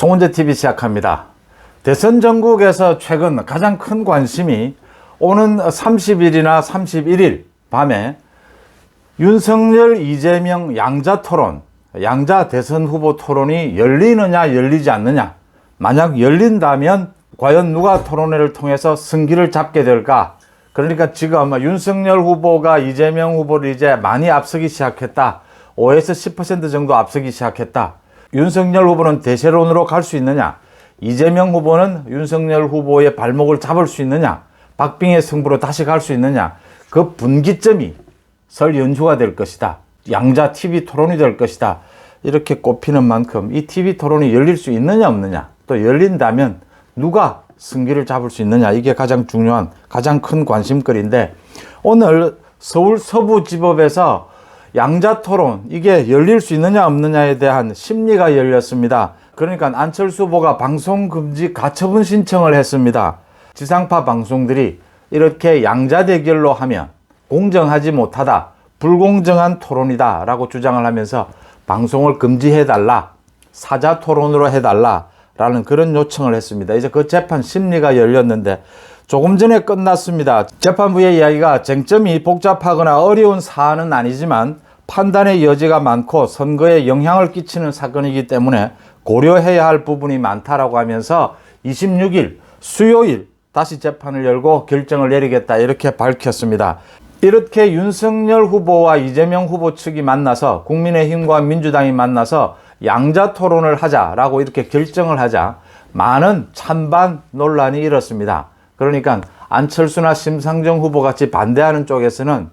송은재TV 시작합니다. 대선 전국에서 최근 가장 큰 관심이 오는 30일이나 31일 밤에 윤석열, 이재명 양자 토론, 양자 대선 후보 토론이 열리느냐 열리지 않느냐, 만약 열린다면 과연 누가 토론회를 통해서 승기를 잡게 될까? 그러니까 지금 윤석열 후보가 이재명 후보를 이제 많이 앞서기 시작했다. 5에서 10% 정도 앞서기 시작했다. 윤석열 후보는 대세론으로 갈 수 있느냐? 이재명 후보는 윤석열 후보의 발목을 잡을 수 있느냐? 박빙의 승부로 다시 갈 수 있느냐? 그 분기점이 설 연휴가 될 것이다. 양자 TV 토론이 될 것이다. 이렇게 꼽히는 만큼 이 TV 토론이 열릴 수 있느냐 없느냐, 또 열린다면 누가 승기를 잡을 수 있느냐, 이게 가장 중요한, 가장 큰 관심거리인데, 오늘 서울 서부지법에서 양자 토론, 이게 열릴 수 있느냐 없느냐에 대한 심리가 열렸습니다. 그러니까 안철수 후보가 방송금지 가처분 신청을 했습니다. 지상파 방송들이 이렇게 양자 대결로 하면 공정하지 못하다, 불공정한 토론이다 라고 주장을 하면서 방송을 금지해달라, 사자 토론으로 해달라 라는 그런 요청을 했습니다. 이제 그 재판 심리가 열렸는데 조금 전에 끝났습니다. 재판부의 이야기가 쟁점이 복잡하거나 어려운 사안은 아니지만 판단의 여지가 많고 선거에 영향을 끼치는 사건이기 때문에 고려해야 할 부분이 많다라고 하면서 26일 수요일 다시 재판을 열고 결정을 내리겠다, 이렇게 밝혔습니다. 이렇게 윤석열 후보와 이재명 후보 측이 만나서, 국민의힘과 민주당이 만나서 양자 토론을 하자라고 이렇게 결정을 하자 많은 찬반 논란이 일었습니다. 그러니까 안철수나 심상정 후보 같이 반대하는 쪽에서는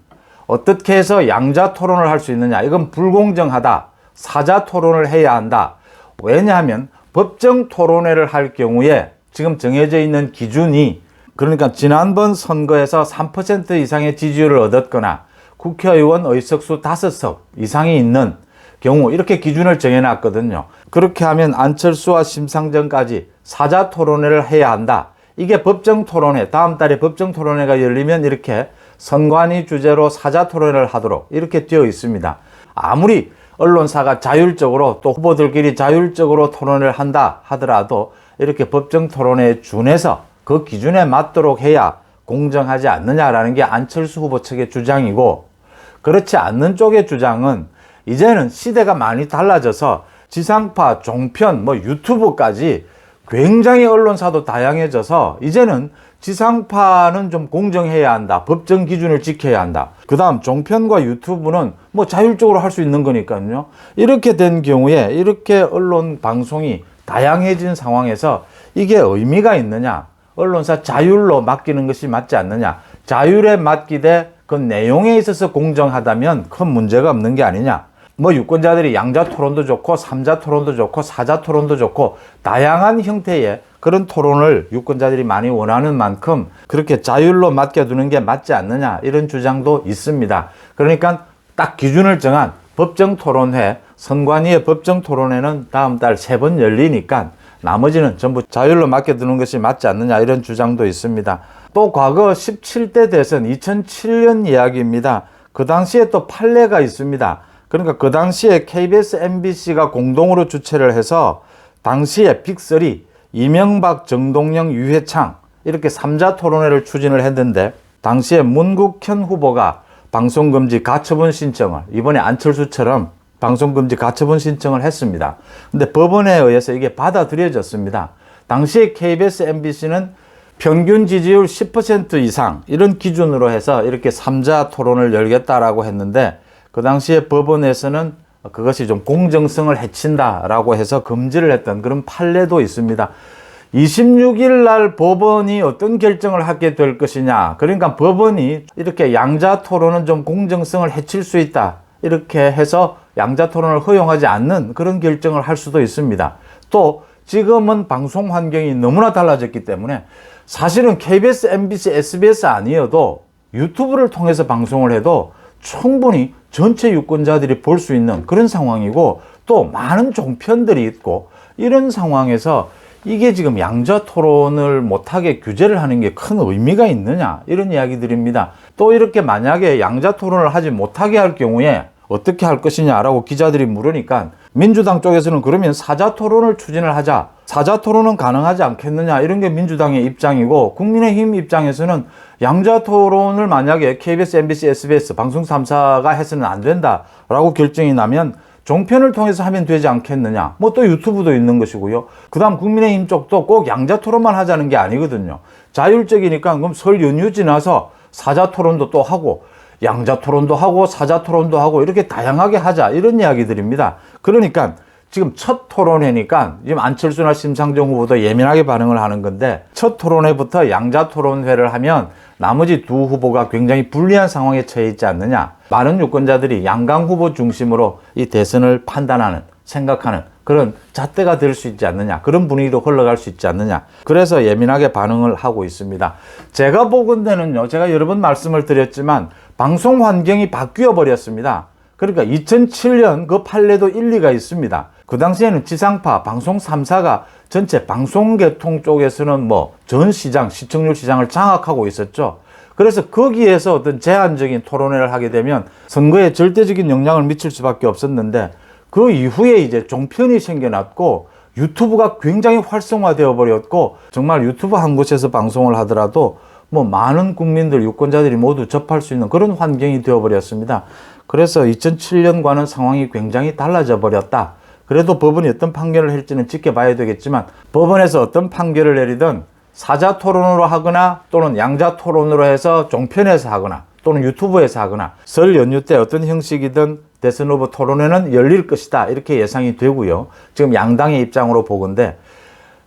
어떻게 해서 양자 토론을 할 수 있느냐, 이건 불공정하다, 사자 토론을 해야 한다. 왜냐하면 법정 토론회를 할 경우에 지금 정해져 있는 기준이, 그러니까 지난번 선거에서 3% 이상의 지지율을 얻었거나 국회의원 의석수 5석 이상이 있는 경우, 이렇게 기준을 정해놨거든요. 그렇게 하면 안철수와 심상정까지 사자 토론회를 해야 한다. 이게 법정 토론회, 다음 달에 법정 토론회가 열리면 이렇게 선관위 주재로 사자 토론회를 하도록 이렇게 되어 있습니다. 아무리 언론사가 자율적으로, 또 후보들끼리 자율적으로 토론을 한다 하더라도 이렇게 법정 토론회에 준해서 그 기준에 맞도록 해야 공정하지 않느냐라는 게 안철수 후보 측의 주장이고, 그렇지 않는 쪽의 주장은 이제는 시대가 많이 달라져서 지상파, 종편, 유튜브까지 굉장히 언론사도 다양해져서 이제는 지상파는 좀 공정해야 한다, 법정 기준을 지켜야 한다. 그 다음 종편과 유튜브는 자율적으로 할 수 있는 거니까요. 이렇게 된 경우에, 이렇게 언론 방송이 다양해진 상황에서 이게 의미가 있느냐, 언론사 자율로 맡기는 것이 맞지 않느냐, 자율에 맡기되 그 내용에 있어서 공정하다면 큰 문제가 없는 게 아니냐. 유권자들이 양자 토론도 좋고 삼자 토론도 좋고 사자 토론도 좋고 다양한 형태의 그런 토론을 유권자들이 많이 원하는 만큼 그렇게 자율로 맡겨두는 게 맞지 않느냐, 이런 주장도 있습니다. 그러니까 딱 기준을 정한 법정 토론회, 선관위의 법정 토론회는 다음 달 3번 열리니까 나머지는 전부 자율로 맡겨두는 것이 맞지 않느냐, 이런 주장도 있습니다. 또 과거 17대 대선 2007년 이야기입니다. 그 당시에 또 판례가 있습니다. 그러니까 그 당시에 KBS, MBC가 공동으로 주최를 해서 당시에 빅3, 이명박, 정동영, 유해창, 이렇게 3자 토론회를 추진을 했는데, 당시에 문국현 후보가 방송금지 가처분 신청을, 이번에 안철수처럼 방송금지 가처분 신청을 했습니다. 근데 법원에 의해서 이게 받아들여졌습니다. 당시에 KBS, MBC는 평균 지지율 10% 이상 이런 기준으로 해서 이렇게 3자 토론을 열겠다라고 했는데, 그 당시에 법원에서는 그것이 좀 공정성을 해친다라고 해서 금지를 했던 그런 판례도 있습니다. 26일 날 법원이 어떤 결정을 하게 될 것이냐, 그러니까 법원이 이렇게 양자 토론은 좀 공정성을 해칠 수 있다, 이렇게 해서 양자 토론을 허용하지 않는 그런 결정을 할 수도 있습니다. 또 지금은 방송 환경이 너무나 달라졌기 때문에 사실은 KBS, MBC, SBS 아니어도 유튜브를 통해서 방송을 해도 충분히 전체 유권자들이 볼 수 있는 그런 상황이고, 또 많은 종편들이 있고, 이런 상황에서 이게 지금 양자 토론을 못하게 규제를 하는 게 큰 의미가 있느냐, 이런 이야기들입니다. 또 이렇게 만약에 양자 토론을 하지 못하게 할 경우에 어떻게 할 것이냐라고 기자들이 물으니까 민주당 쪽에서는 그러면 사자 토론을 추진을 하자, 사자 토론은 가능하지 않겠느냐, 이런 게 민주당의 입장이고, 국민의힘 입장에서는 양자 토론을 만약에 KBS, MBC, SBS 방송 3사가 해서는 안 된다라고 결정이 나면 종편을 통해서 하면 되지 않겠느냐. 뭐 또 유튜브도 있는 것이고요. 그 다음 국민의힘 쪽도 꼭 양자 토론만 하자는 게 아니거든요. 자율적이니까 그럼 설 연휴 지나서 사자 토론도 또 하고, 양자 토론도 하고, 사자 토론도 하고, 이렇게 다양하게 하자, 이런 이야기들입니다. 그러니까 지금 첫 토론회니까 지금 안철수나 심상정 후보도 예민하게 반응을 하는 건데, 첫 토론회부터 양자 토론회를 하면 나머지 두 후보가 굉장히 불리한 상황에 처해 있지 않느냐. 많은 유권자들이 양강 후보 중심으로 이 대선을 판단하는, 생각하는 그런 잣대가 될 수 있지 않느냐. 그런 분위기로 흘러갈 수 있지 않느냐. 그래서 예민하게 반응을 하고 있습니다. 제가 보건대는요, 제가 여러 번 말씀을 드렸지만 방송 환경이 바뀌어 버렸습니다. 그러니까 2007년 그 판례도 일리가 있습니다. 그 당시에는 지상파, 방송 3사가 전체 방송계통 쪽에서는 뭐 전 시장, 시청률 시장을 장악하고 있었죠. 그래서 거기에서 어떤 제한적인 토론회를 하게 되면 선거에 절대적인 영향을 미칠 수밖에 없었는데, 그 이후에 이제 종편이 생겨났고 유튜브가 굉장히 활성화되어 버렸고, 정말 유튜브 한 곳에서 방송을 하더라도 뭐 많은 국민들, 유권자들이 모두 접할 수 있는 그런 환경이 되어 버렸습니다. 그래서 2007년과는 상황이 굉장히 달라져 버렸다. 그래도 법원이 어떤 판결을 할지는 지켜봐야 되겠지만, 법원에서 어떤 판결을 내리든 사자 토론으로 하거나 또는 양자 토론으로 해서 종편에서 하거나 또는 유튜브에서 하거나 설 연휴 때 어떤 형식이든 대선 후보 토론회는 열릴 것이다, 이렇게 예상이 되고요. 지금 양당의 입장으로 보건데,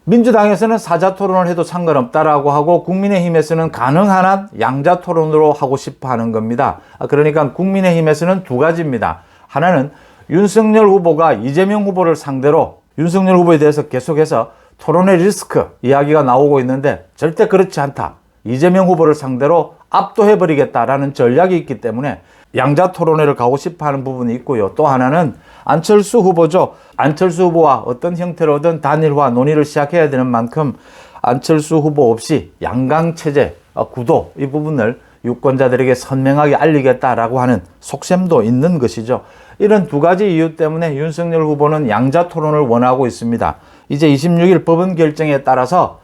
민주당에서는 사자 토론을 해도 상관없다라고 하고, 국민의힘에서는 가능한 한 양자 토론으로 하고 싶어 하는 겁니다. 그러니까 국민의힘에서는 두 가지입니다. 하나는 윤석열 후보가 이재명 후보를 상대로 윤석열 후보에 대해서 계속해서 토론회 리스크 이야기가 나오고 있는데, 절대 그렇지 않다. 이재명 후보를 상대로 압도해버리겠다라는 전략이 있기 때문에 양자 토론회를 가고 싶어 하는 부분이 있고요. 또 하나는 안철수 후보죠. 안철수 후보와 어떤 형태로든 단일화 논의를 시작해야 되는 만큼 안철수 후보 없이 양강체제 구도, 이 부분을 유권자들에게 선명하게 알리겠다라고 하는 속셈도 있는 것이죠. 이런 두 가지 이유 때문에 윤석열 후보는 양자 토론을 원하고 있습니다. 이제 26일 법원 결정에 따라서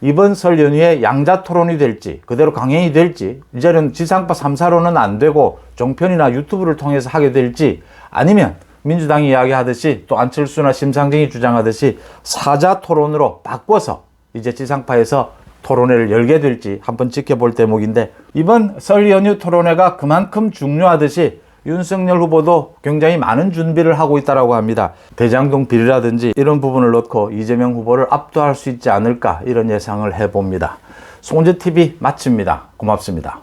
이번 설 연휴에 양자 토론이 될지, 그대로 강행이 될지, 이제는 지상파 3사로는 안 되고 종편이나 유튜브를 통해서 하게 될지, 아니면 민주당이 이야기하듯이 또 안철수나 심상정이 주장하듯이 사자 토론으로 바꿔서 이제 지상파에서 토론회를 열게 될지 한번 지켜볼 대목인데, 이번 설 연휴 토론회가 그만큼 중요하듯이 윤석열 후보도 굉장히 많은 준비를 하고 있다고 합니다. 대장동 비리라든지 이런 부분을 넣고 이재명 후보를 압도할 수 있지 않을까, 이런 예상을 해봅니다. 송은재TV 마칩니다. 고맙습니다.